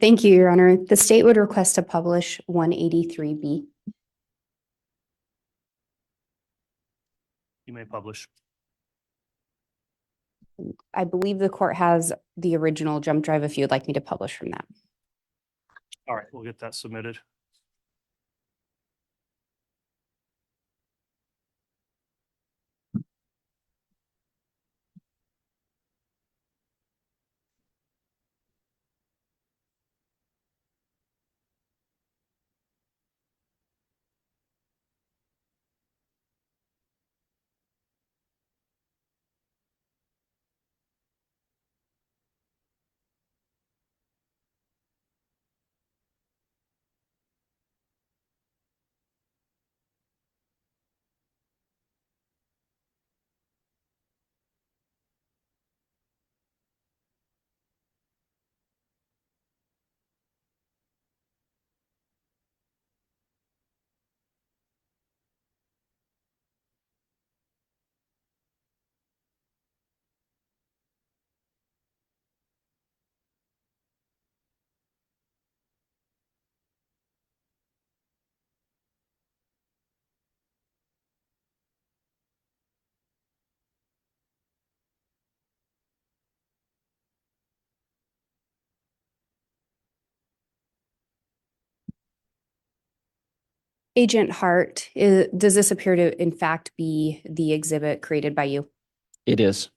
Thank you, Your Honor. The state would request to publish 183B. You may publish. I believe the court has the original jump drive if you would like me to publish from that. All right, we'll get that submitted. Agent Hart, does this appear to in fact be the exhibit created by you? It is.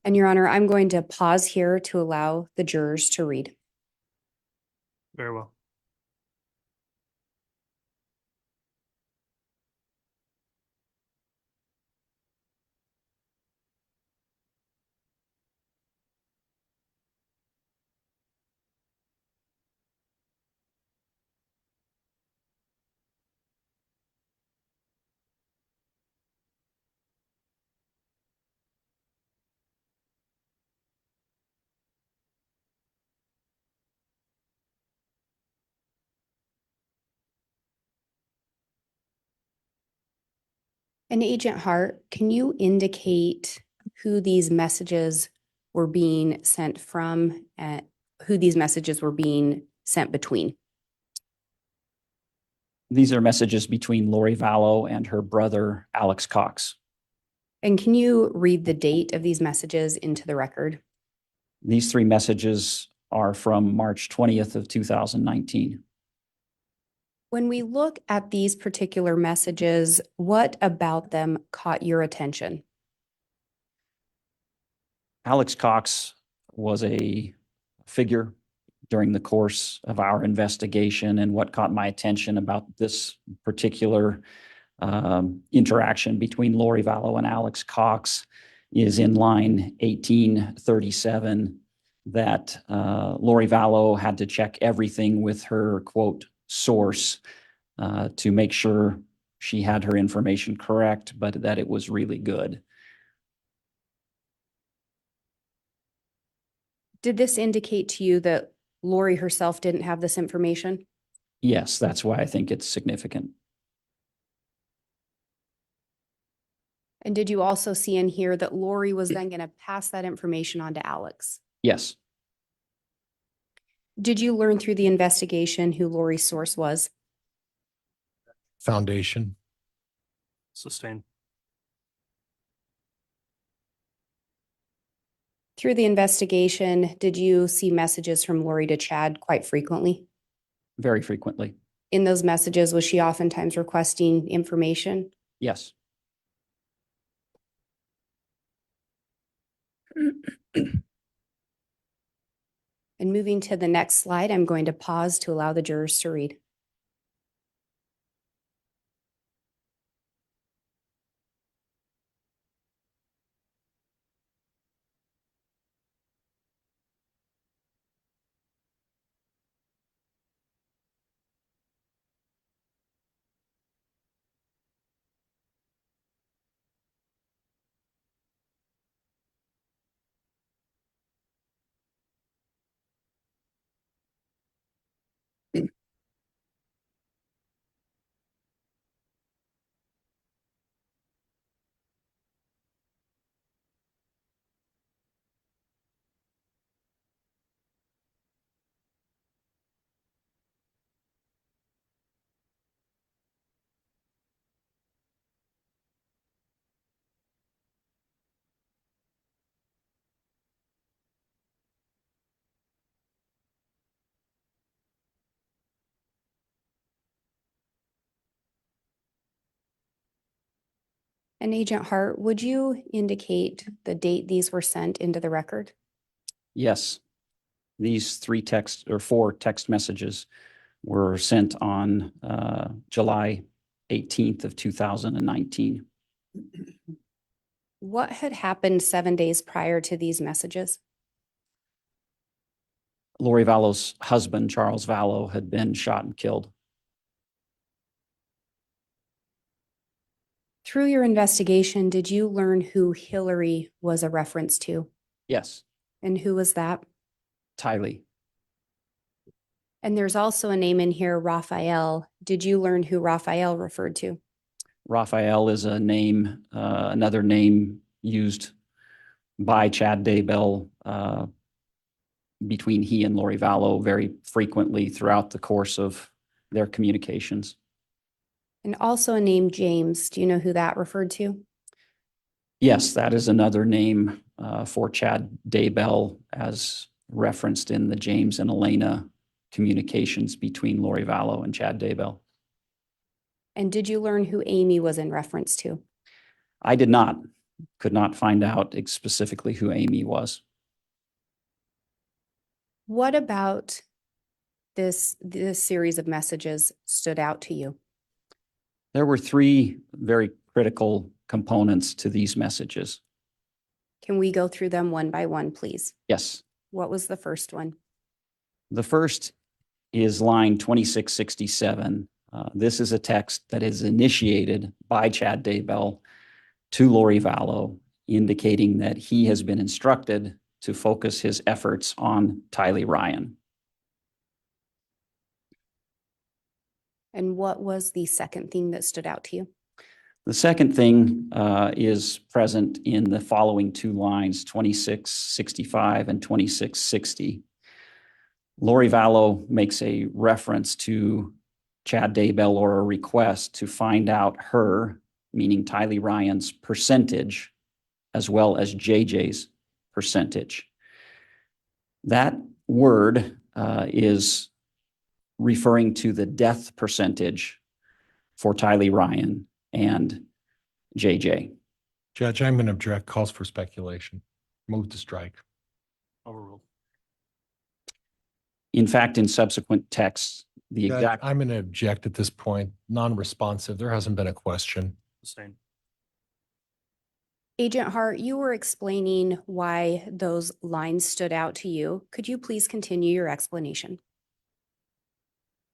And Your Honor, I'm going to pause here to allow the jurors to read. Very well. And Agent Hart, can you indicate who these messages were being sent from and who these messages were being sent between? These are messages between Lori Vallow and her brother, Alex Cox. And can you read the date of these messages into the record? These three messages are from March 20th of 2019. When we look at these particular messages, what about them caught your attention? Alex Cox was a figure during the course of our investigation, and what caught my attention about this particular interaction between Lori Vallow and Alex Cox is in line 1837 that Lori Vallow had to check everything with her, quote, source to make sure she had her information correct, but that it was really good. Did this indicate to you that Lori herself didn't have this information? Yes, that's why I think it's significant. And did you also see and hear that Lori was then going to pass that information on to Alex? Yes, Did you learn through the investigation who Lori's source was? Foundation. Sustain. Through the investigation, did you see messages from Lori to Chad quite frequently? very frequently. In those messages, was she oftentimes requesting information? Yes. And moving to the next slide, I'm going to pause to allow the jurors to read. And Agent Hart, would you indicate the date these were sent into the record? Yes. These four text messages were sent on July 18th of 2019. What had happened 7 days prior to these messages? Lori Vallow's husband, Charles Vallow, had been shot and killed. Through your investigation, did you learn who Hillary was a reference to? Yes, And who was that? Tylee. And there's also a name in here, Raphael. Did you learn who Raphael referred to? Raphael is a name, another name used by Chad Daybell between he and Lori Vallow very frequently throughout the course of their communications. And also a name, James. Do you know who that referred to? Yes, that is another name for Chad Daybell as referenced in the James and Elena communications between Lori Vallow and Chad Daybell. And did you learn who Amy was in reference to? I did not, could not find out specifically who Amy was. What about this series of messages stood out to you? There were three very critical components to these messages. Can we go through them one by one, please? Yes. What was the first one? The first is line 2667. This is a text that is initiated by Chad Daybell to Lori Vallow, indicating that he has been instructed to focus his efforts on Tylee Ryan. And what was the second thing that stood out to you? The second thing is present in the following two lines, 2665 and 2660. Lori Vallow makes a reference to Chad Daybell or a request to find out her, meaning Tylee Ryan's percentage, as well as JJ's percentage. That word is referring to the death percentage for Tylee Ryan and JJ. Judge, I'm going to object. Calls for speculation. Move to strike. Overruled. In fact, in subsequent texts, the Judge, exact I'm going to object at this point. Non-responsive. There hasn't been a question. Sustained. Agent Hart, you were explaining why those lines stood out to you. Could you please continue your explanation?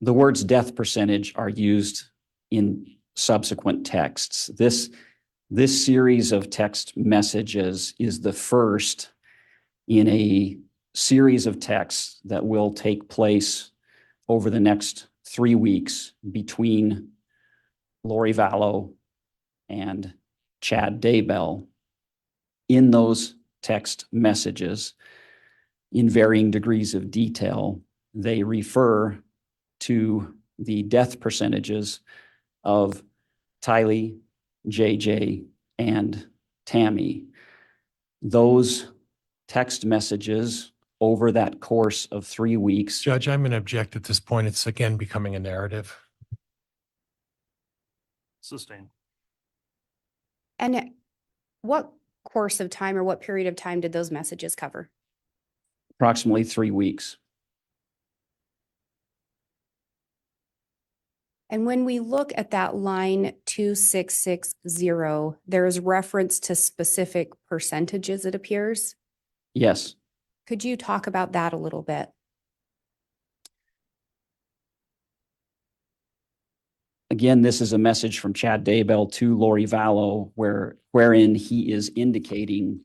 the words death percentage are used in subsequent texts. This series of text messages is the first in a series of texts that will take place over the next 3 weeks between Lori Vallow and Chad Daybell. In those text messages, in varying degrees of detail, they refer to the death percentages of Tylee, JJ, and Tammy. Those text messages over that course of 3 weeks. Judge, I'm going to object at this point. It's again becoming a narrative. Sustained. And what course of time or what period of time did those messages cover? Approximately 3 weeks. And when we look at that line 2660, there is reference to specific percentages, it appears. Yes. Could you talk about that a little bit? Again, this is a message from Chad Daybell to Lori Vallow wherein he is indicating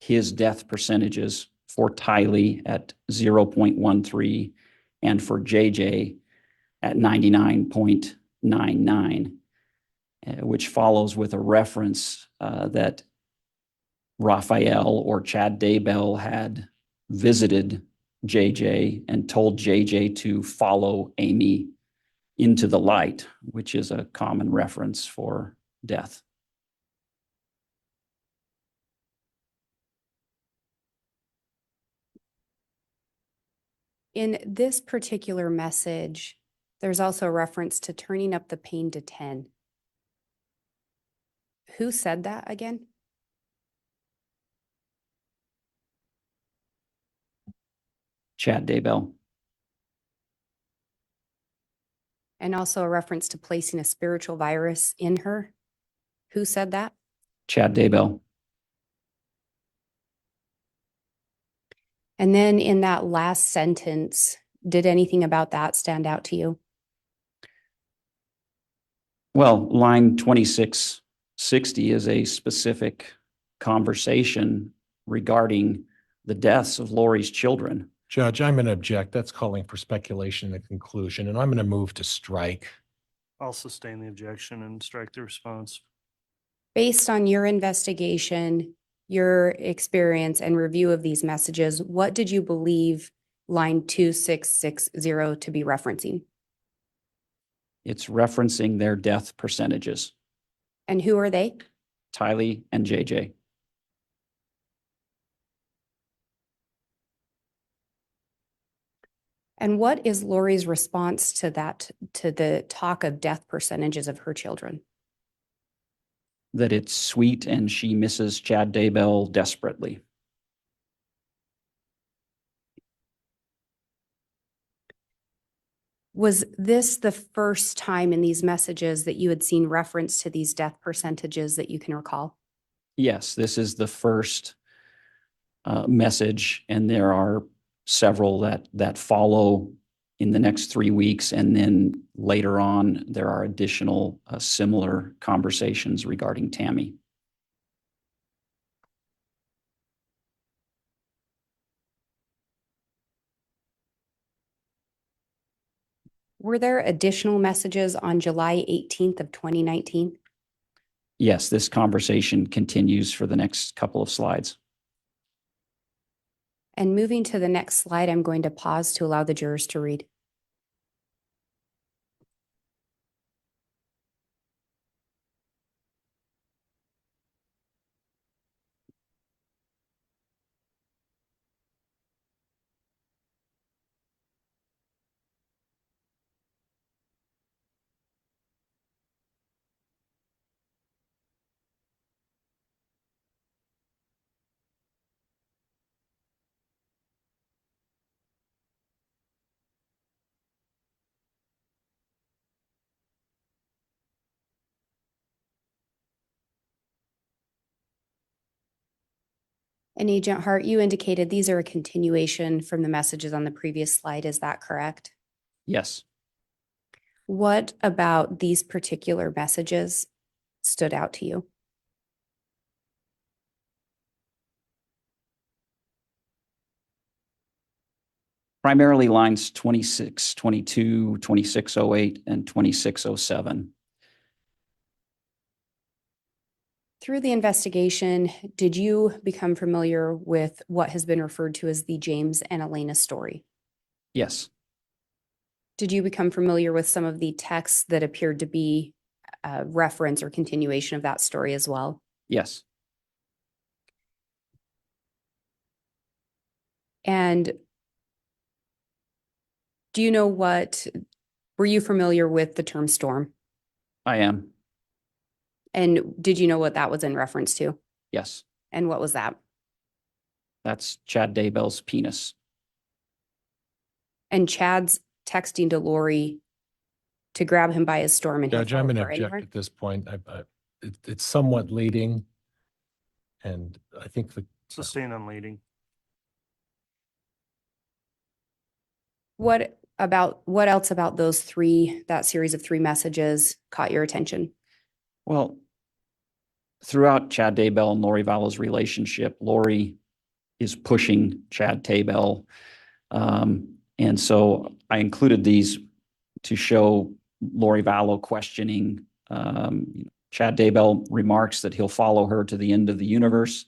his death percentages for Tylee at 0.13 and for JJ at 99.99, which follows with a reference that Raphael or Chad Daybell had visited JJ and told JJ to follow Amy into the light, which is a common reference for death. In this particular message, there's also a reference to turning up the pain to 10. Who said that again? Chad Daybell. And also a reference to placing a spiritual virus in her. Who said that? Chad Daybell. And then in that last sentence, did anything about that stand out to you? Well, line 2660 is a specific conversation regarding the deaths of Lori's children. Judge, I'm going to object. That's calling for speculation in the conclusion, and I'm going to move to strike. I'll sustain the objection and strike the response. Based on your investigation, your experience and review of these messages, what did you believe line 2660 to be referencing? It's referencing their death percentages, And who are they? Tylee and JJ. And what is Lori's response to that, to the talk of death percentages of her children? That it's sweet and she misses Chad Daybell desperately. Was this the first time in these messages that you had seen reference to these death percentages that you can recall? Yes, this is the first message, and there are several that follow in the next 3 weeks, and then later on there are additional similar conversations regarding Tammy. Were there additional messages on July 18th of 2019? Yes, this conversation continues for the next couple of slides. And moving to the next slide, I'm going to pause to allow the jurors to read. And Agent Hart, you indicated these are a continuation from the messages on the previous slide. Is that correct? Yes. What about these particular messages stood out to you? Primarily lines 2622, 2608, and 2607. Through the investigation, did you become familiar with what has been referred to as the James and Elena story? Yes. Did you become familiar with some of the texts that appeared to be a reference or continuation of that story as well? Yes. And do you know were you familiar with the term storm? I am. And did you know what that was in reference to? Yes. And what was that? That's Chad Daybell's penis. And Chad's texting to Lori to grab him by his storm and he'll Judge, I'm follow going to her object anywhere? at this point. It's somewhat leading, and I think Sustain on leading. What else about that series of three messages caught your attention? Well, throughout Chad Daybell and Lori Vallow's relationship, Lori is pushing Chad Daybell. And so I included these to show Lori Vallow questioning. Chad Daybell remarks that he'll follow her to the end of the universe.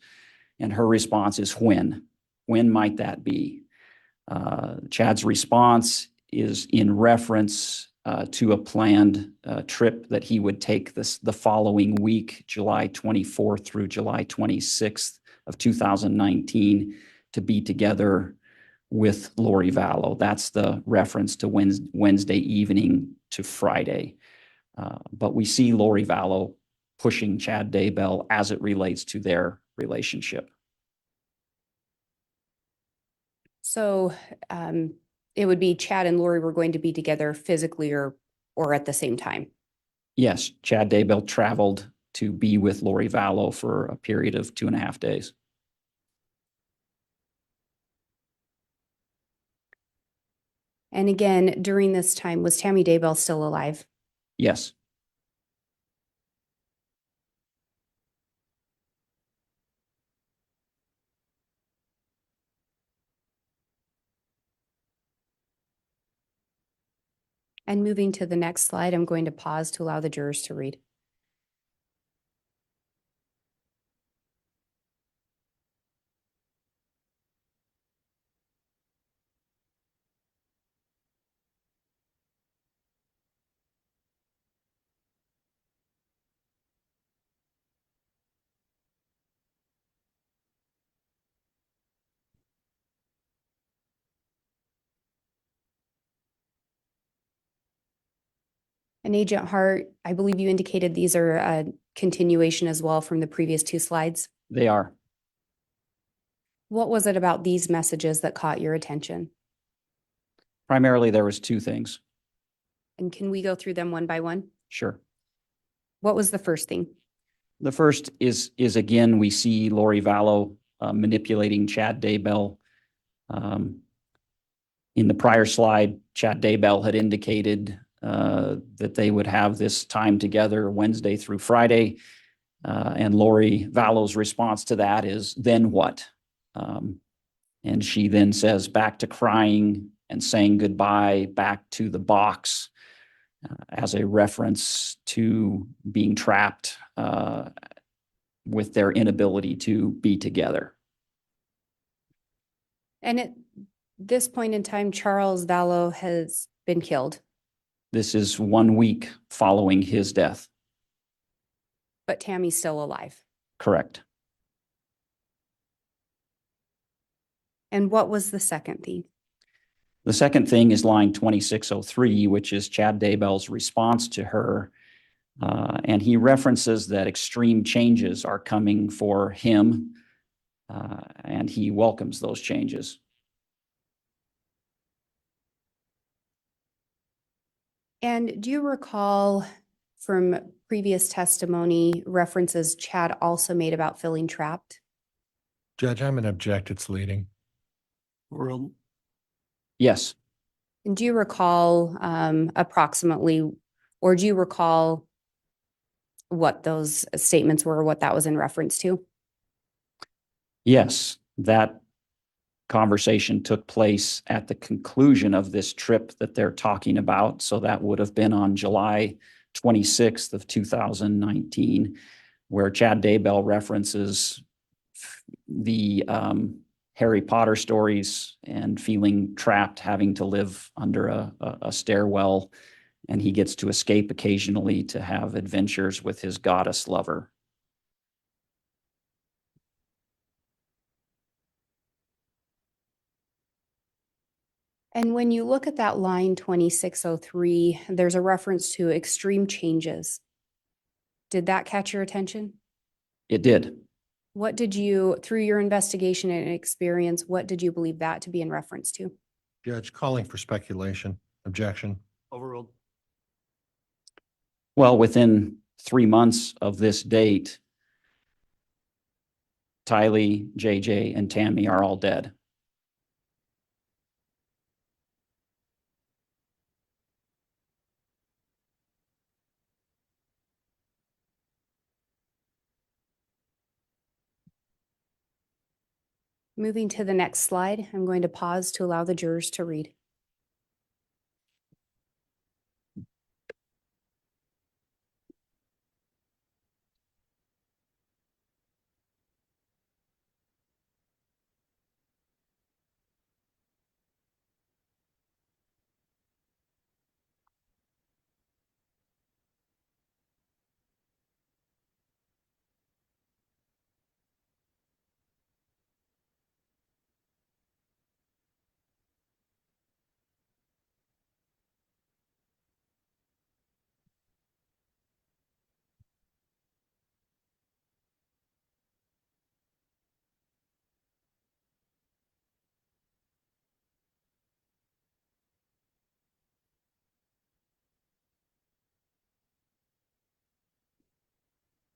And her response is when? When might that be? Chad's response is in reference to a planned trip that he would take the following week, July 24th through July 26th of 2019, to be together with Lori Vallow. That's the reference to Wednesday evening to Friday. But we see Lori Vallow pushing Chad Daybell as it relates to their relationship. So it would be Chad and Lori were going to be together physically or at the same time. Yes, Chad Daybell traveled to be with Lori Vallow for a period of 2.5 days. And again, during this time, was Tammy Daybell still alive? Yes. And moving to the next slide, I'm going to pause to allow the jurors to read. And Agent Hart, I believe you indicated these are a continuation as well from the previous two slides. They are. What was it about these messages that caught your attention? Primarily, there was 2 things. And can we go through them one by one? Sure. What was the first thing? The first is again, we see Lori Vallow manipulating Chad Daybell. In the prior slide, Chad Daybell had indicated that they would have this time together Wednesday through Friday. And Lori Vallow's response to that is, then what? And she then says, back to crying and saying goodbye, back to the box, as a reference to being trapped with their inability to be together. And at this point in time, Charles Vallow has been killed, This is 1 week following his death. but Tammy's still alive. Correct. And what was the second thing? The second thing is line 2603, which is Chad Daybell's response to her. And he references that extreme changes are coming for him, and he welcomes those changes. And do you recall from previous testimony references Chad also made about feeling trapped? Judge, I'm going to object. It's leading. Overruled. Yes, And do you recall approximately, or do you recall what those statements were, what that was in reference to? yes, that conversation took place at the conclusion of this trip that they're talking about. So that would have been on July 26th of 2019, where Chad Daybell references the Harry Potter stories and feeling trapped, having to live under a stairwell, and he gets to escape occasionally to have adventures with his goddess lover. And when you look at that line 2603, there's a reference to extreme changes. Did that catch your attention? It did. What did you, through your investigation and experience, what did you believe that to be in reference to? Judge, calling for speculation. Objection. Overruled. Well, within 3 months of this date, Tylee, JJ, and Tammy are all dead. Moving to the next slide, I'm going to pause to allow the jurors to read.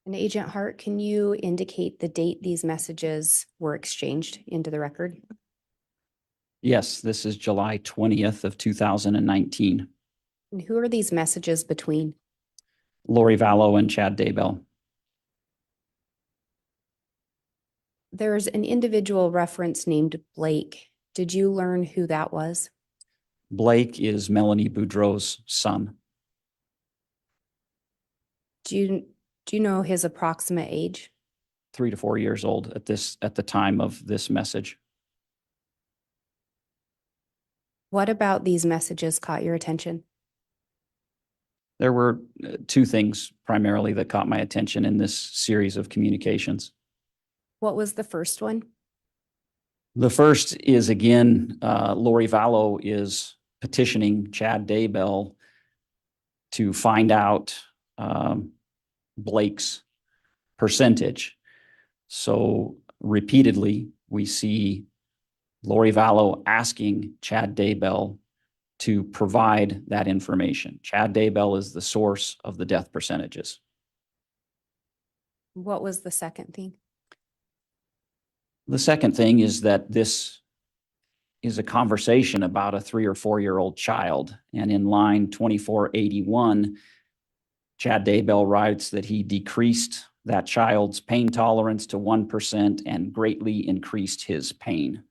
And Agent Hart, can you indicate the date these messages were exchanged into the record? Yes, this is July 20th of 2019. And who are these messages between? Lori Vallow and Chad Daybell. There's an individual reference named Blake. Did you learn who that was? Blake is Melanie Boudreau's son. Do you know his approximate age? 3 to 4 years old at the time of this message. What about these messages caught your attention? There were two things primarily that caught my attention in this series of communications. What was the first one? The first is, again, Lori Vallow is petitioning Chad Daybell to find out Blake's percentage. So repeatedly, we see Lori Vallow asking Chad Daybell to provide that information. Chad Daybell is the source of the death percentages. What was the second thing? The second thing is that this is a conversation about a 3 or 4 year old child. And in line 2481, Chad Daybell writes that he decreased that child's pain tolerance to 1% and greatly increased his pain.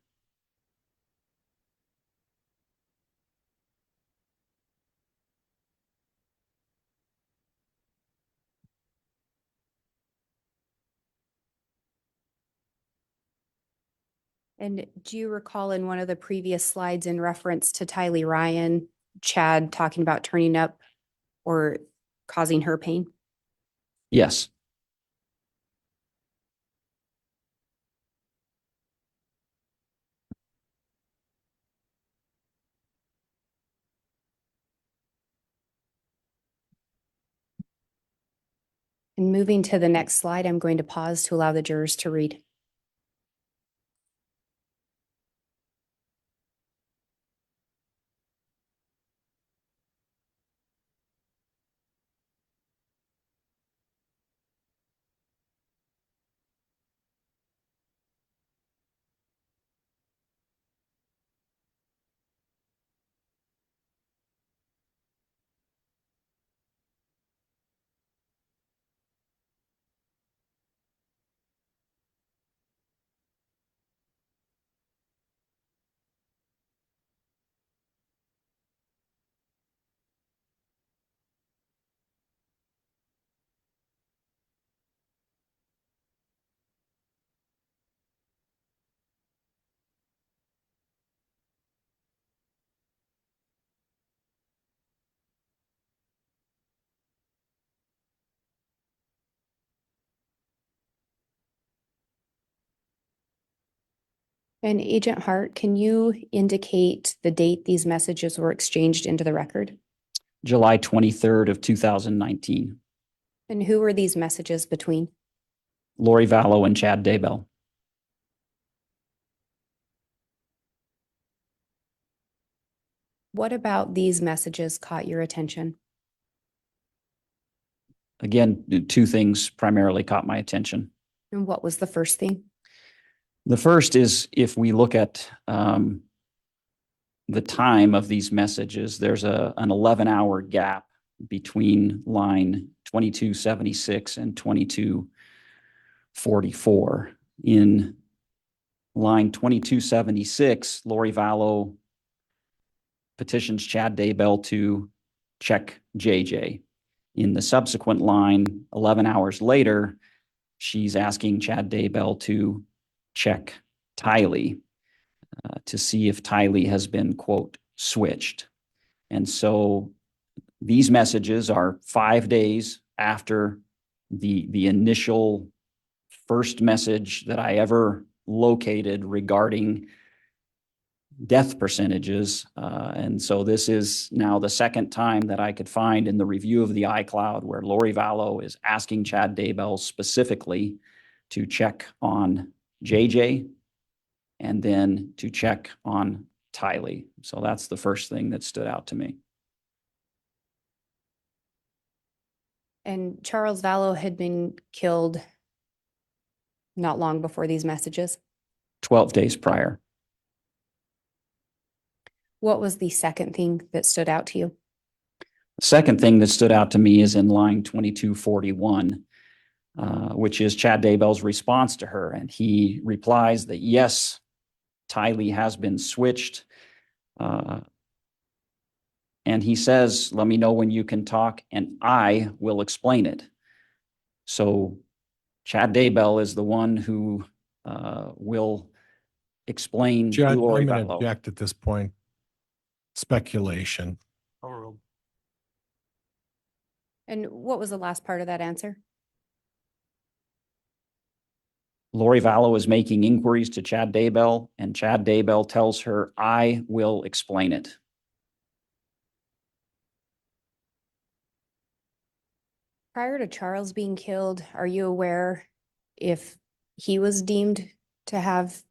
And do you recall in one of the previous slides in reference to Tylee Ryan, Chad talking about turning up or causing her pain? Yes. And moving to the next slide, I'm going to pause to allow the jurors to read. And Agent Hart, can you indicate the date these messages were exchanged into the record? July 23rd of 2019. And who were these messages between? Lori Vallow and Chad Daybell. What about these messages caught your attention? Again, two things primarily caught my attention. And what was the first thing? The first is, if we look at the time of these messages, there's an 11-hour gap between line 2276 and 2244. In line 2276, Lori Vallow petitions Chad Daybell to check JJ. In the subsequent line, 11 hours later, she's asking Chad Daybell to check Tylee to see if Tylee has been, quote, switched. And so these messages are 5 days after the initial first message that I ever located regarding death percentages. And so this is now the second time that I could find in the review of the iCloud where Lori Vallow is asking Chad Daybell specifically to check on JJ and then to check on Tylee. So that's the first thing that stood out to me. And Charles Vallow had been killed not long before these messages. 12 days prior. What was the second thing that stood out to you? The second thing that stood out to me is in line 2241, which is Chad Daybell's response to her. And he replies that, yes, Tylee has been switched. And he says, let me know when you can talk and I will explain it. So Chad Daybell is the one who will explain to Judge, Lori I'm going to Vallow. object at this point. Speculation. Overruled. And what was the last part of that answer? Lori Vallow is making inquiries to Chad Daybell, and Chad Daybell tells her, I will explain it. Prior to Charles being killed, are you aware if he was deemed to have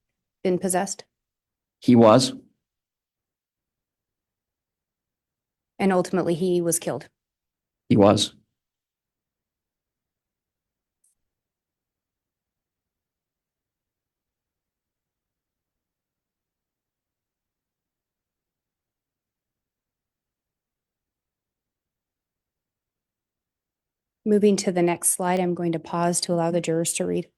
been possessed? He was. And ultimately he was killed. He was. Moving to the next slide, I'm going to pause to allow the jurors to read.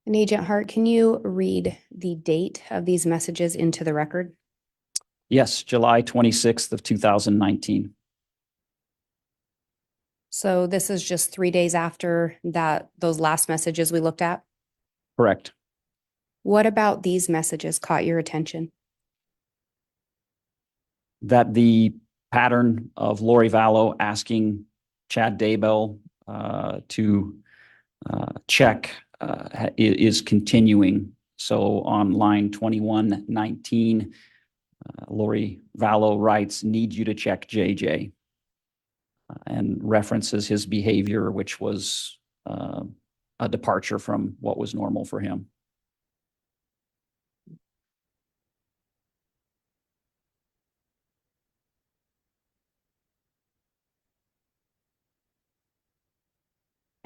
And Agent Hart, can you read the date of these messages into the record? Yes, July 26th of 2019. So this is just 3 days after those last messages we looked at. Correct. What about these messages caught your attention? That the pattern of Lori Vallow asking Chad Daybell to check is continuing. So on line 2119, Lori Vallow writes, need you to check JJ, and references his behavior, which was a departure from what was normal for him.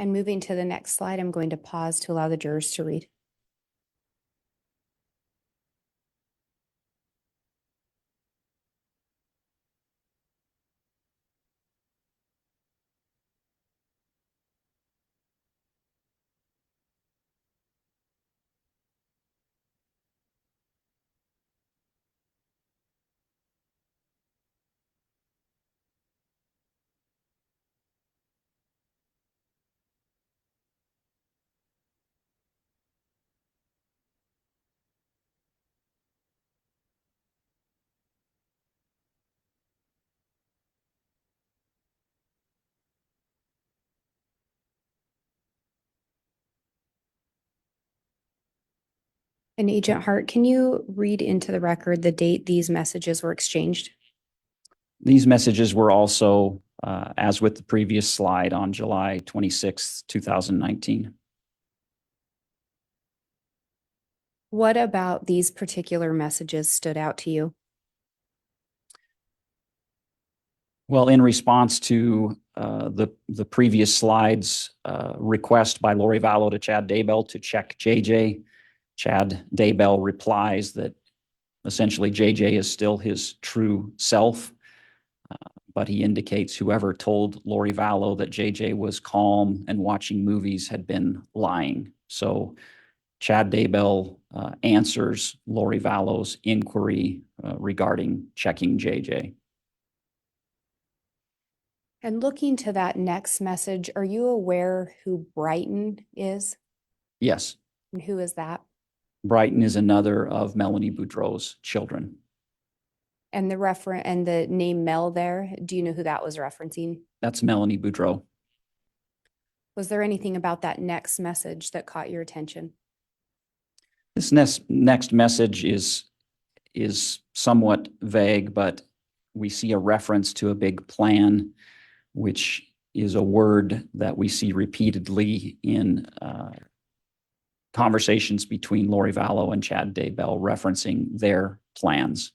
And moving to the next slide, I'm going to pause to allow the jurors to read. And Agent Hart, can you read into the record the date these messages were exchanged? These messages were also, as with the previous slide, on July 26th, 2019. What about these particular messages stood out to you? Well, in response to the previous slides, request by Lori Vallow to Chad Daybell to check JJ, Chad Daybell replies that essentially JJ is still his true self, but he indicates whoever told Lori Vallow that JJ was calm and watching movies had been lying. So Chad Daybell answers Lori Vallow's inquiry regarding checking JJ. And looking to that next message, are you aware who Brighton is? Yes, And who is that? Brighton is another of Melanie Boudreau's children. And the name Mel there, do you know who that was referencing? That's Melanie Boudreau. Was there anything about that next message that caught your attention? This next message is is somewhat vague, but we see a reference to a big plan, which is a word that we see repeatedly in conversations between Lori Vallow and Chad Daybell referencing their plans.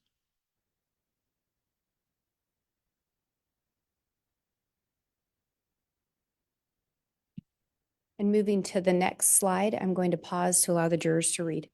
And moving to the next slide, I'm going to pause to allow the jurors to read.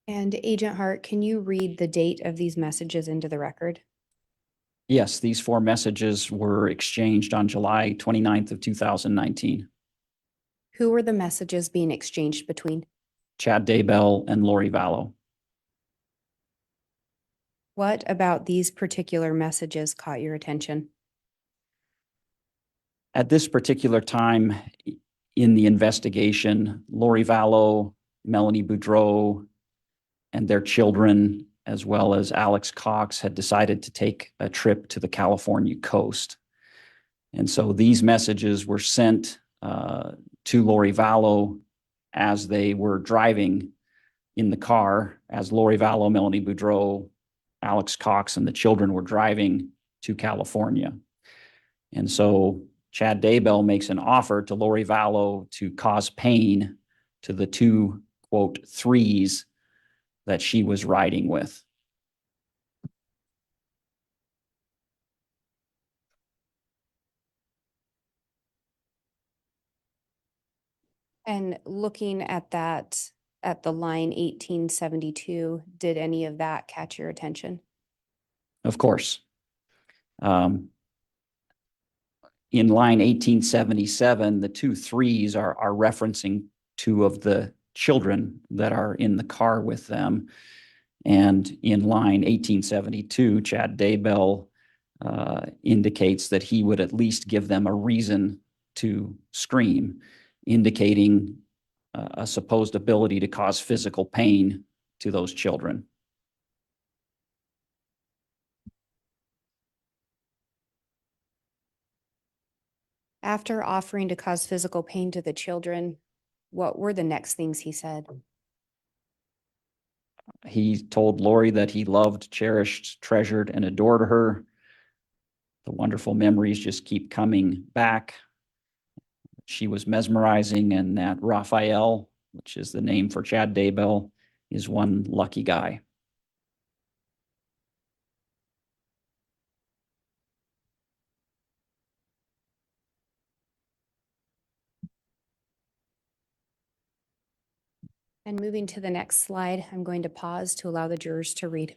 And Agent Hart, can you read the date of these messages into the record? Yes, these 4 messages were exchanged on July 29th of 2019. Who were the messages being exchanged between? Chad Daybell and Lori Vallow. What about these particular messages caught your attention? At this particular time in the investigation, Lori Vallow, Melanie Boudreau, and their children, as well as Alex Cox, had decided to take a trip to the California coast. And so these messages were sent to Lori Vallow as they were driving in the car, as Lori Vallow, Melanie Boudreau, Alex Cox, and the children were driving to California. And so Chad Daybell makes an offer to Lori Vallow to cause pain to the 2, quote, threes that she was riding with. And looking at that, at the line 1872, did any of that catch your attention? Of course. In line 1877, the 2 threes are referencing 2 of the children that are in the car with them. And in line 1872, Chad Daybell indicates that he would at least give them a reason to scream, indicating a supposed ability to cause physical pain to those children. After offering to cause physical pain to the children, what were the next things he said? He told Lori that he loved, cherished, treasured, and adored her. The wonderful memories just keep coming back. She was mesmerizing, and that Raphael, which is the name for Chad Daybell, is one lucky guy. And moving to the next slide, I'm going to pause to allow the jurors to read.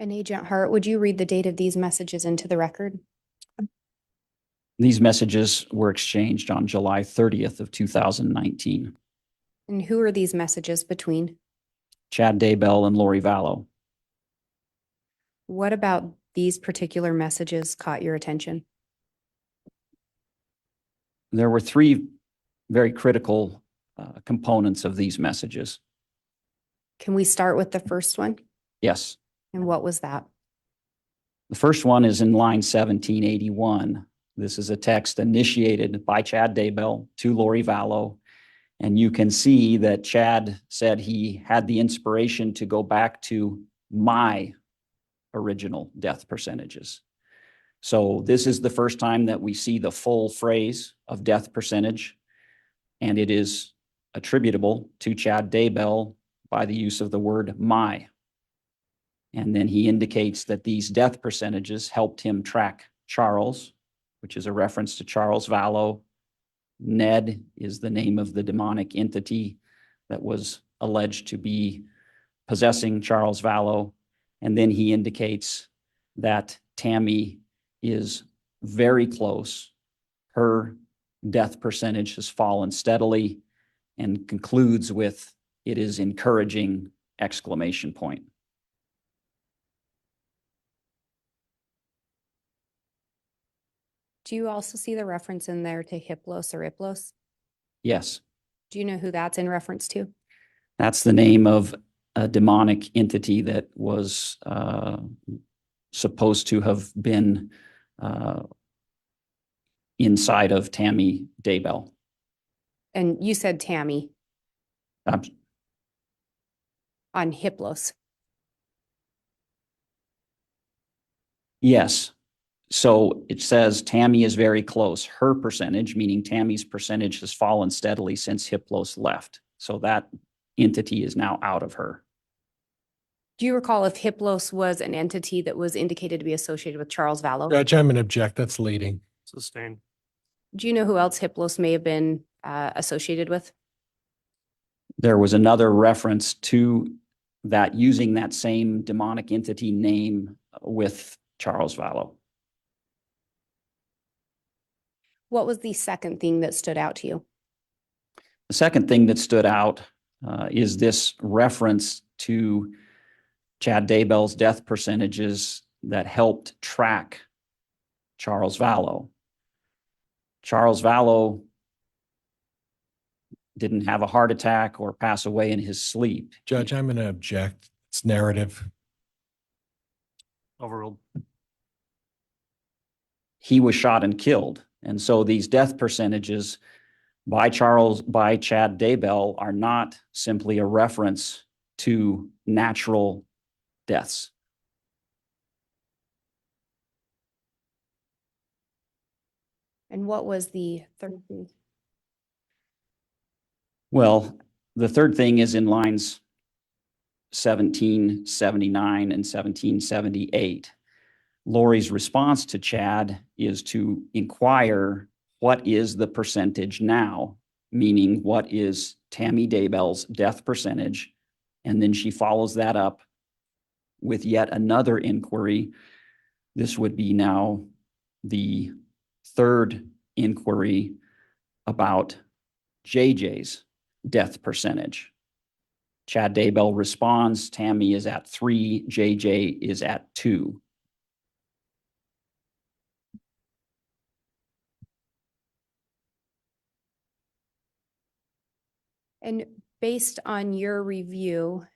And Agent Hart, would you read the date of these messages into the record? These messages were exchanged on July 30th of 2019. And who are these messages between? Chad Daybell and Lori Vallow. What about these particular messages caught your attention? There were three very critical components of these messages. Can we start with the first one? Yes. And what was that? The first one is in line 1781. This is a text initiated by Chad Daybell to Lori Vallow. And you can see that Chad said he had the inspiration to go back to my original death percentages. So this is the first time that we see the full phrase of death percentage, and it is attributable to Chad Daybell by the use of the word my. And then he indicates that these death percentages helped him track Charles, which is a reference to Charles Vallow. Ned is the name of the demonic entity that was alleged to be possessing Charles Vallow. And then he indicates that Tammy is very close. Her death percentage has fallen steadily, and concludes with, "It is encouraging!" exclamation point. Do you also see the reference in there to Hiplos or Iplos? Yes, Do you know who that's in reference to? that's the name of a demonic entity that was supposed to have been inside of Tammy Daybell. And you said Tammy Um, on Hiplos. Yes. So it says Tammy is very close. Her percentage, meaning Tammy's percentage, has fallen steadily since Hiplos left. So that entity is now out of her. Do you recall if Hiplos was an entity that was indicated to be associated with Charles Vallow? Judge, I'm going to object. That's leading. Sustained. Do you know who else Hiplos may have been associated with? There was another reference to that using that same demonic entity name with Charles Vallow. What was the second thing that stood out to you? The second thing that stood out is this reference to Chad Daybell's death percentages that helped track Charles Vallow. Charles Vallow didn't have a heart attack or pass away in his sleep. Judge, I'm going to object. It's narrative. Overruled. He was shot and killed. And so these death percentages by Chad Daybell are not simply a reference to natural deaths. And what was the third thing? Well, the third thing is in lines 1779 and 1778. Lori's response to Chad is to inquire, what is the percentage now? Meaning, what is Tammy Daybell's death percentage? And then she follows that up with yet another inquiry. This would be now the third inquiry about JJ's death percentage. Chad Daybell responds, Tammy is at 3, JJ is at 2. And based on your review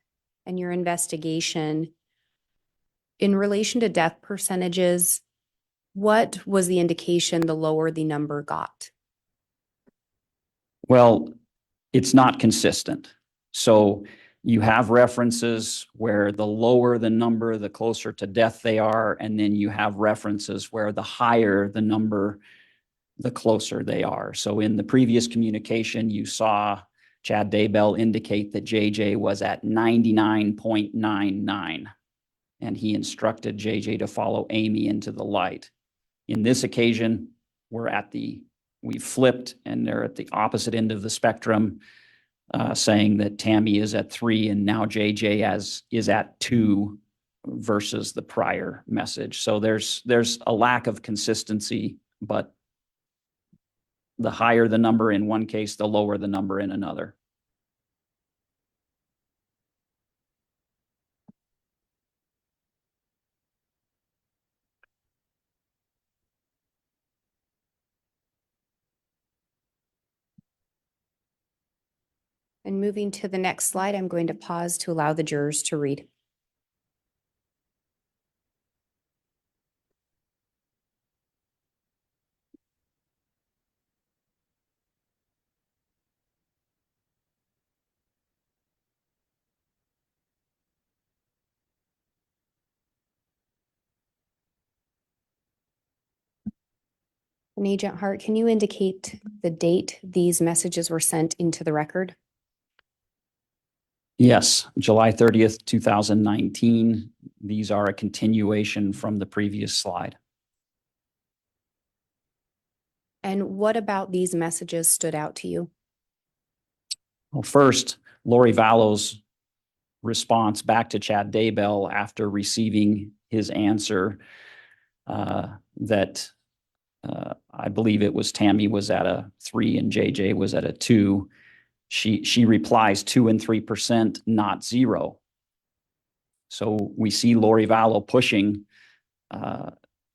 and your investigation, in relation to death percentages, what was the indication the lower the number got? Well, it's not consistent. So you have references where the lower the number, the closer to death they are. And then you have references where the higher the number, the closer they are. So in the previous communication, you saw Chad Daybell indicate that JJ was at 99.99, and he instructed JJ to follow Amy into the light. In this occasion, we flipped and they're at the opposite end of the spectrum, saying that Tammy is at 3 and now JJ is at 2 versus the prior message. So there's a lack of consistency, but the higher the number in one case, the lower the number in another. And moving to the next slide, I'm going to pause to allow the jurors to read. And Agent Hart, can you indicate the date these messages were sent into the record? Yes, July 30th, 2019. These are a continuation from the previous slide. And what about these messages stood out to you? Well, first, Lori Vallow's response back to Chad Daybell after receiving his answer that I believe it was Tammy was at a 3 and JJ was at a 2. She replies 2 and 3%, not 0. So we see Lori Vallow pushing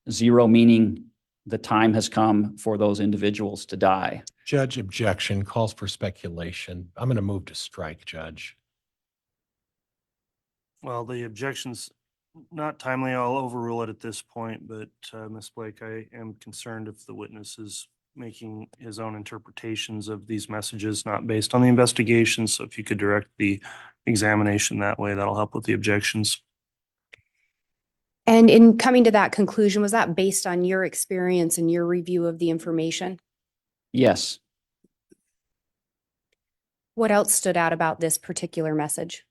0, meaning the time has come for those individuals to die. Judge, objection calls for speculation. I'm going to move to strike, Judge. Well, the objection's not timely. I'll overrule it at this point, but Ms. Blake, I am concerned if the witness is making his own interpretations of these messages, not based on the investigation. So if you could direct the examination that way, that'll help with the objections. And in coming to that conclusion, was that based on your experience and your review of the information? Yes, What else stood out about this particular message?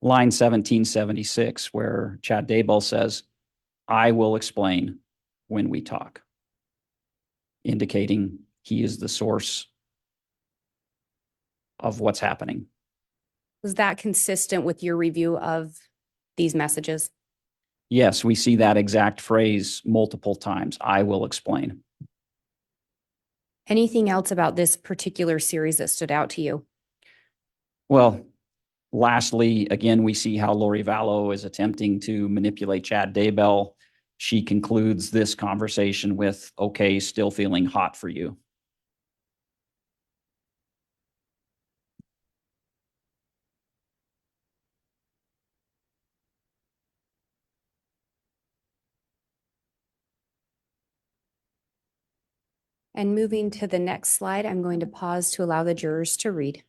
line 1776, where Chad Daybell says, "I will explain when we talk," indicating he is the source of what's happening. Was that consistent with your review of these messages? Yes, we see that exact phrase multiple times. "I will explain." Anything else about this particular series that stood out to you? Well, lastly, again, we see how Lori Vallow is attempting to manipulate Chad Daybell. She concludes this conversation with, "Okay, still feeling hot for you." And moving to the next slide, I'm going to pause to allow the jurors to read.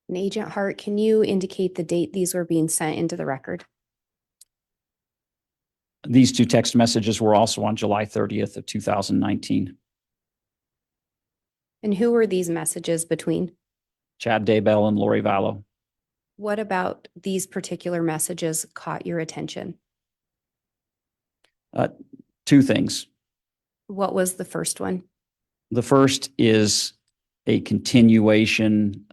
And Agent Hart, can you indicate the date these were being sent into the record? These two text messages were also on July 30th of 2019. And who were these messages between? Chad Daybell and Lori Vallow. What about these particular messages caught your attention? Two things. What was the first one? The first is a continuation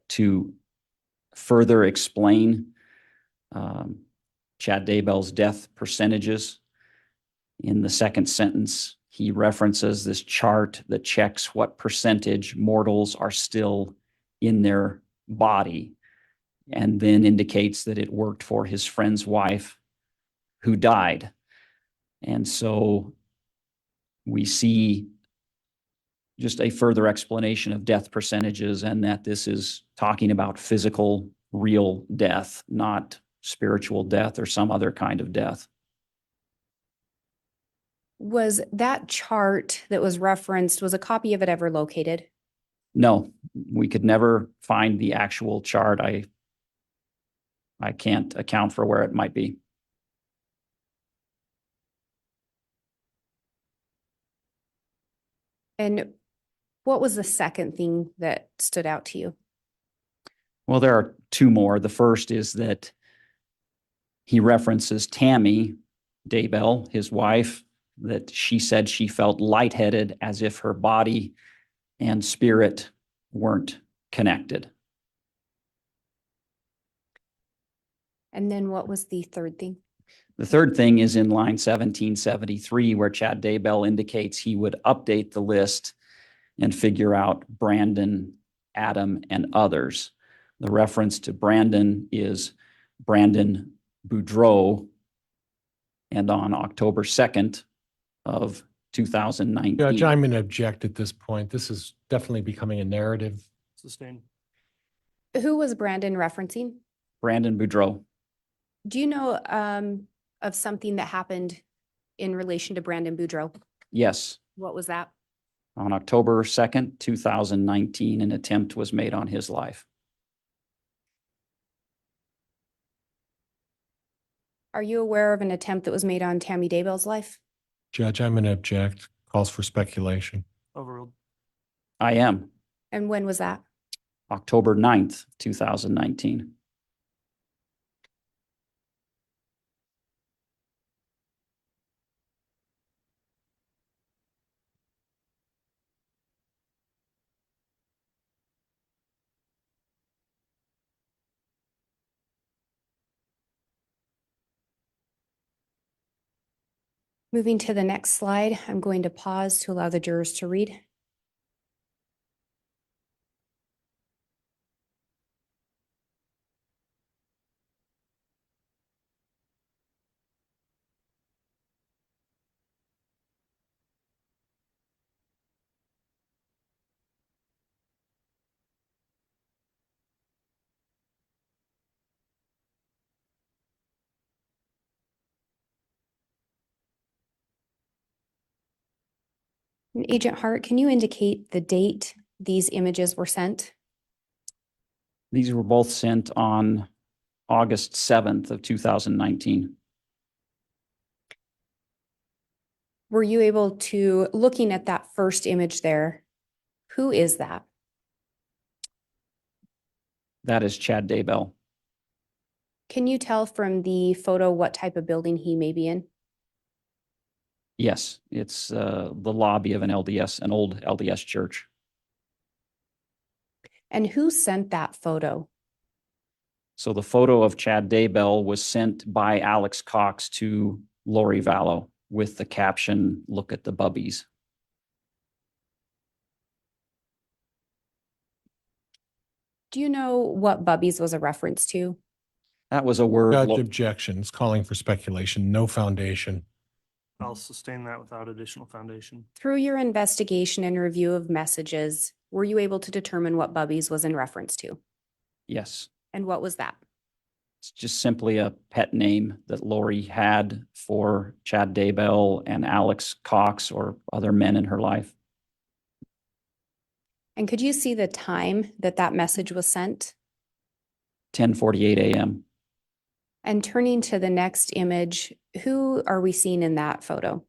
to further explain Chad Daybell's death percentages. In the second sentence, he references this chart that checks what percentage mortals are still in their body, and then indicates that it worked for his friend's wife who died. And so we see just a further explanation of death percentages, and that this is talking about physical, real death, not spiritual death or some other kind of death. Was that chart that was referenced, was a copy of it ever located? No, we could never find the actual chart. I I can't account for where it might be. And what was the second thing that stood out to you? Well, there are two more. The first is that he references Tammy Daybell, his wife, that she said she felt lightheaded as if her body and spirit weren't connected. And then what was the third thing? The third thing is in line 1773, where Chad Daybell indicates he would update the list and figure out Brandon, Adam, and others. The reference to Brandon is Brandon Boudreau, and on October 2nd of 2019. Judge, I'm going to object at this point. This is definitely becoming a narrative. Sustained. Who was Brandon referencing? Brandon Boudreau. Do you know of something that happened in relation to Brandon Boudreau? Yes, What was that? on October 2nd, 2019, an attempt was made on his life. Are you aware of an attempt that was made on Tammy Daybell's life? Judge, I'm going to object. Calls for speculation. Overruled. I am. And when was that? October 9th, 2019. Moving to the next slide, I'm going to pause to allow the jurors to read. And Agent Hart, can you indicate the date these images were sent? These were both sent on August 7th of 2019. Were you able to, looking at that first image there, who is that? That is Chad Daybell. Can you tell from the photo what type of building he may be in? Yes, it's the lobby of an LDS, an old LDS church. And who sent that photo? So the photo of Chad Daybell was sent by Alex Cox to Lori Vallow with the caption, "Look at the bubbies." Do you know what Bubbies was a reference to? That was a word. Judge, objections. Calling for speculation. No foundation. I'll sustain that without additional foundation. Through your investigation and review of messages, were you able to determine what Bubbies was in reference to? Yes, And what was that? it's just simply a pet name that Lori had for Chad Daybell and Alex Cox or other men in her life. And could you see the time that that message was sent? 10:48 a.m. And turning to the next image, who are we seeing in that photo?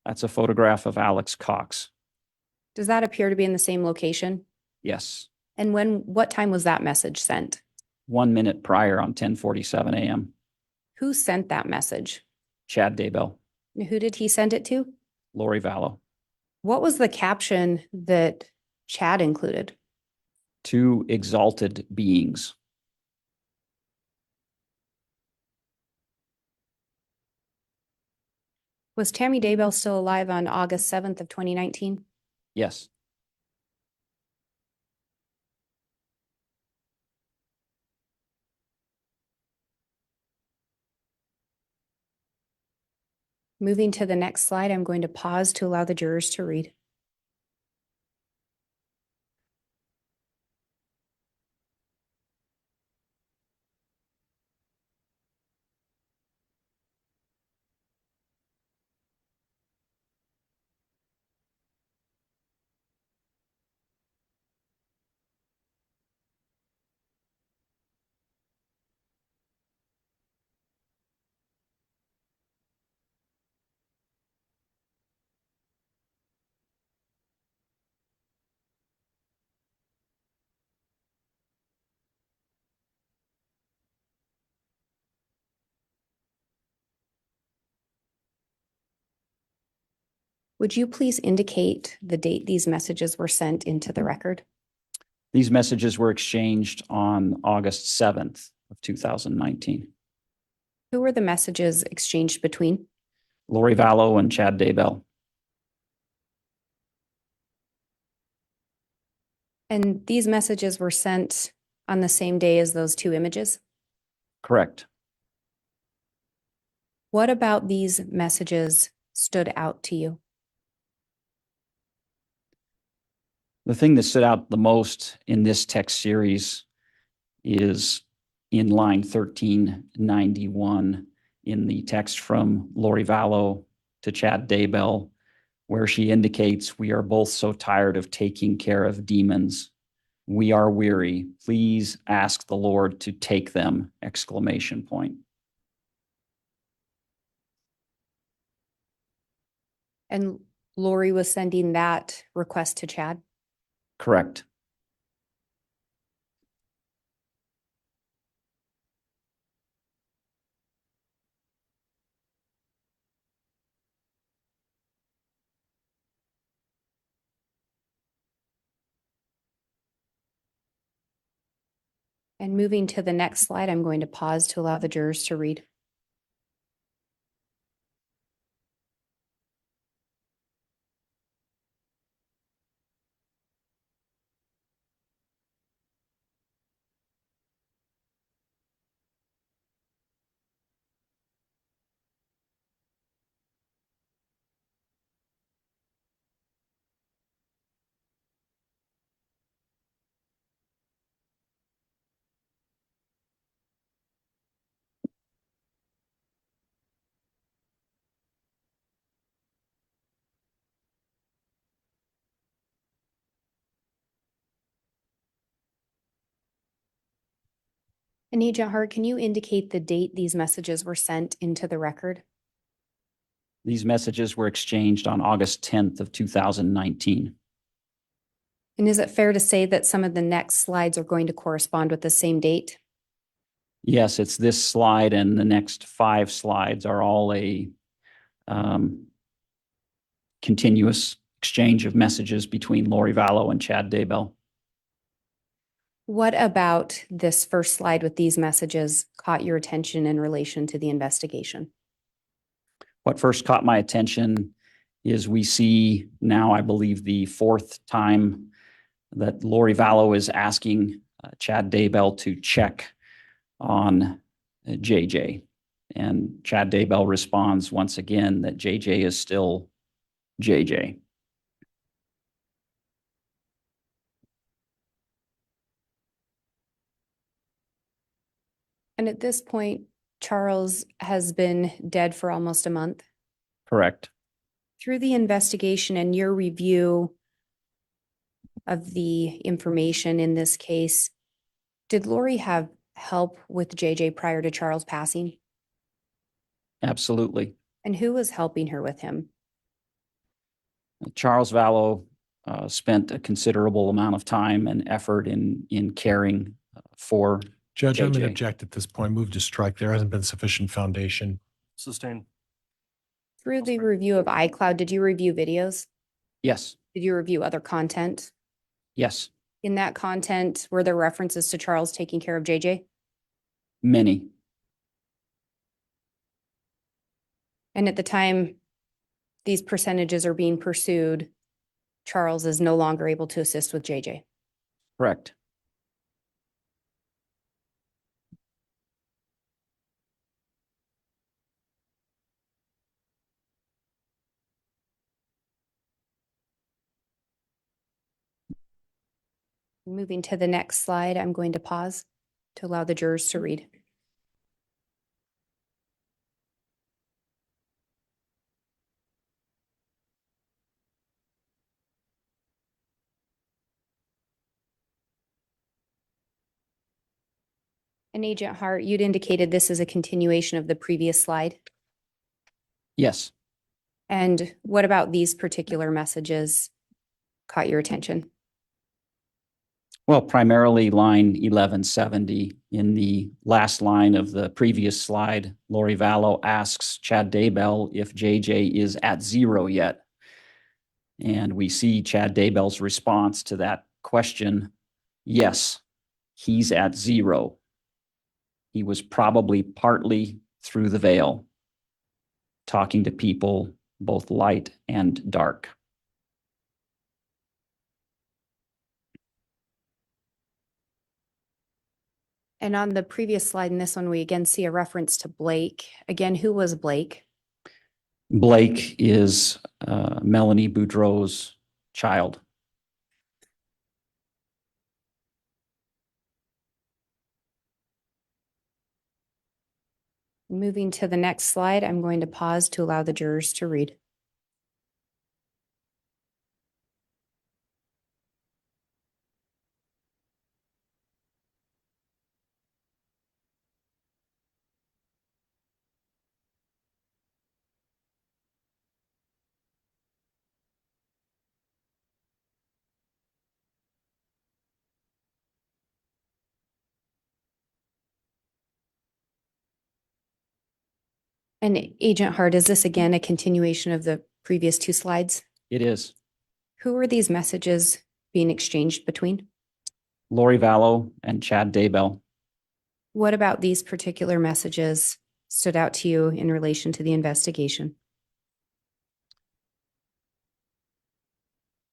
That's a photograph of Alex Cox. Does that appear to be in the same location? Yes, And what time was that message sent? 1 minute prior on 10:47 a.m. Who sent that message? Chad Daybell, And who did he send it to? Lori Vallow. What was the caption that Chad included? Two exalted beings. Was Tammy Daybell still alive on August 7th of 2019? Yes, Moving to the next slide, I'm going to pause to allow the jurors to read. Would you please indicate the date these messages were sent into the record? These messages were exchanged on August 7th of 2019. Who were the messages exchanged between? Lori Vallow and Chad Daybell. And these messages were sent on the same day as those two images? Correct. What about these messages stood out to you? The thing that stood out the most in this text series is in line 1391 in the text from Lori Vallow to Chad Daybell, where she indicates, "We are both so tired of taking care of demons. We are weary. Please ask the Lord to take them!" Exclamation point. And Lori was sending that request to Chad? Correct. And moving to the next slide, I'm going to pause to allow the jurors to read. And Agent Hart, can you indicate the date these messages were sent into the record? These messages were exchanged on August 10th of 2019. And is it fair to say that some of the next slides are going to correspond with the same date? Yes, it's this slide and the next 5 slides are all a continuous exchange of messages between Lori Vallow and Chad Daybell. What about this first slide with these messages caught your attention in relation to the investigation? What first caught my attention is we see now, I believe, the 4th time that Lori Vallow is asking Chad Daybell to check on JJ. And Chad Daybell responds once again that JJ is still JJ. And at this point, Charles has been dead for almost a month. Correct. Through the investigation and your review of the information in this case, did Lori have help with JJ prior to Charles passing? Absolutely. And who was helping her with him? Charles Vallow spent a considerable amount of time and effort in caring for Judge, I'm going to JJ. object at this point. Move to strike. There hasn't been sufficient foundation. Sustain. Through the review of iCloud, did you review videos? Yes, Did you review other content? yes, In that content, were there references to Charles taking care of JJ? many. And at the time these percentages are being pursued, Charles is no longer able to assist with JJ. Correct. Moving to the next slide, I'm going to pause to allow the jurors to read. And Agent Hart, you'd indicated this is a continuation of the previous slide. Yes. And what about these particular messages caught your attention? Well, primarily line 1170. In the last line of the previous slide, Lori Vallow asks Chad Daybell if JJ is at 0 yet. And we see Chad Daybell's response to that question. Yes, he's at 0. He was probably partly through the veil, talking to people, both light and dark. And on the previous slide in this one, we again see a reference to Blake. Again, who was Blake? Blake is Melanie Boudreau's child. Moving to the next slide, I'm going to pause to allow the jurors to read. And Agent Hart, is this again a continuation of the previous 2 slides? It is. Who are these messages being exchanged between? Lori Vallow and Chad Daybell. What about these particular messages stood out to you in relation to the investigation?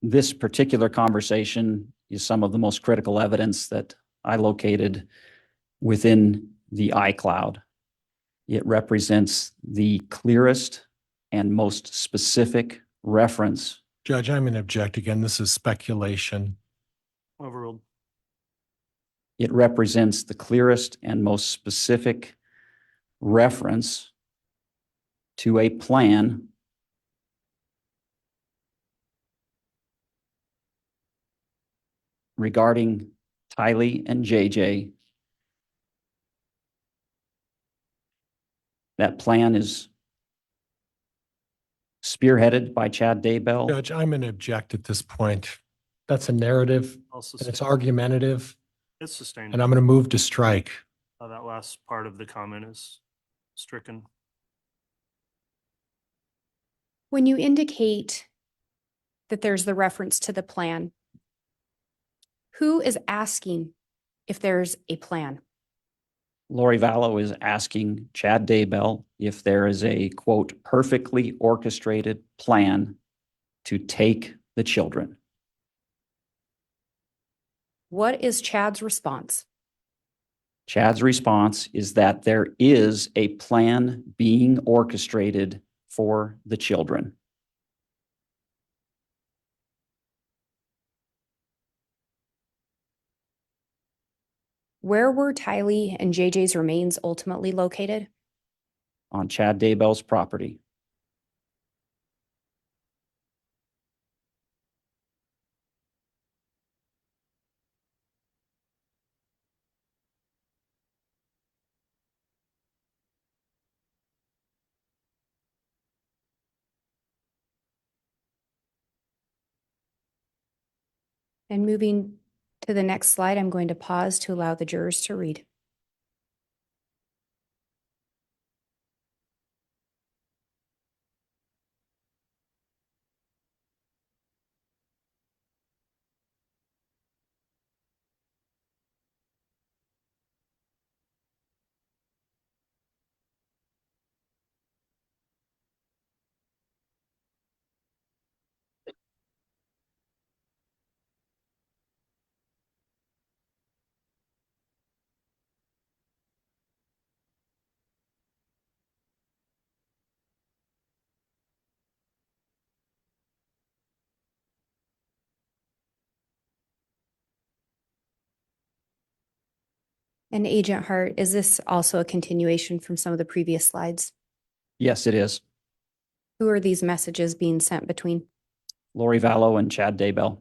This particular conversation is some of the most critical evidence that I located within the iCloud. It represents the clearest and most specific reference. Judge, I'm going to object again. This is speculation. Overruled. It represents the clearest and most specific reference to a plan regarding Tylee and JJ. That plan is spearheaded by Chad Daybell. Judge, I'm going to object at this point. That's a narrative Also, and it's argumentative, it's sustained. and I'm going to move to strike. That last part of the comment is stricken. When you indicate that there's the reference to the plan, who is asking if there's a plan? Lori Vallow is asking Chad Daybell if there is a, quote, perfectly orchestrated plan to take the children. What is Chad's response? Chad's response is that there is a plan being orchestrated for the children. Where were Tylee and JJ's remains ultimately located? On Chad Daybell's property. And moving to the next slide, I'm going to pause to allow the jurors to read. And Agent Hart, is this also a continuation from some of the previous slides? Yes, it is. Who are these messages being sent between? Lori Vallow and Chad Daybell.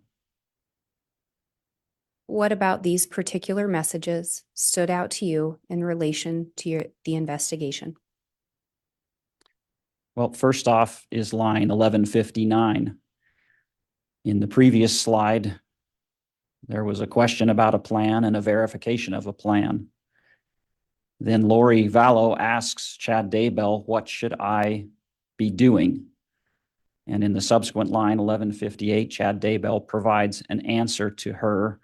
What about these particular messages stood out to you in relation to the investigation? Well, first off is line 1159. In the previous slide, there was a question about a plan and a verification of a plan. Then Lori Vallow asks Chad Daybell, what should I be doing? And in the subsequent line, 1158, Chad Daybell provides an answer to her,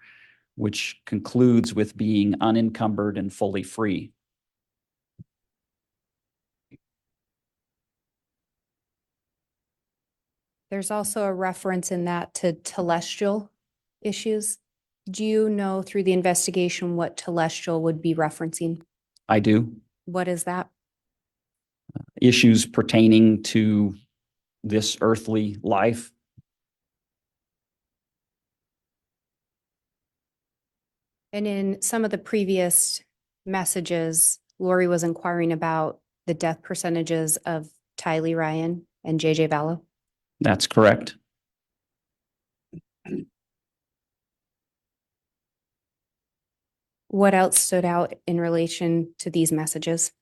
which concludes with being unencumbered and fully free. There's also a reference in that to telestial issues. Do you know through the investigation what telestial would be referencing? I do. What is that? Issues pertaining to this earthly life. And in some of the previous messages, Lori was inquiring about the death percentages of Tylee Ryan and JJ Vallow. That's correct. What else stood out in relation to these messages?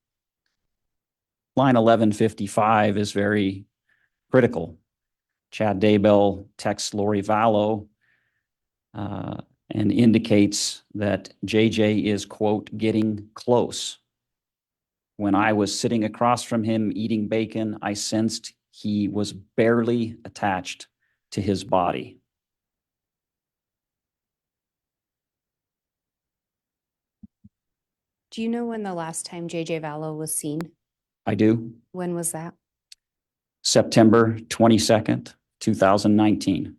Line 1155 is very critical. Chad Daybell texts Lori Vallow and indicates that JJ is, quote, getting close. When I was sitting across from him eating bacon, I sensed he was barely attached to his body. Do you know when the last time JJ Vallow was seen? I do. When was that? September 22nd, 2019.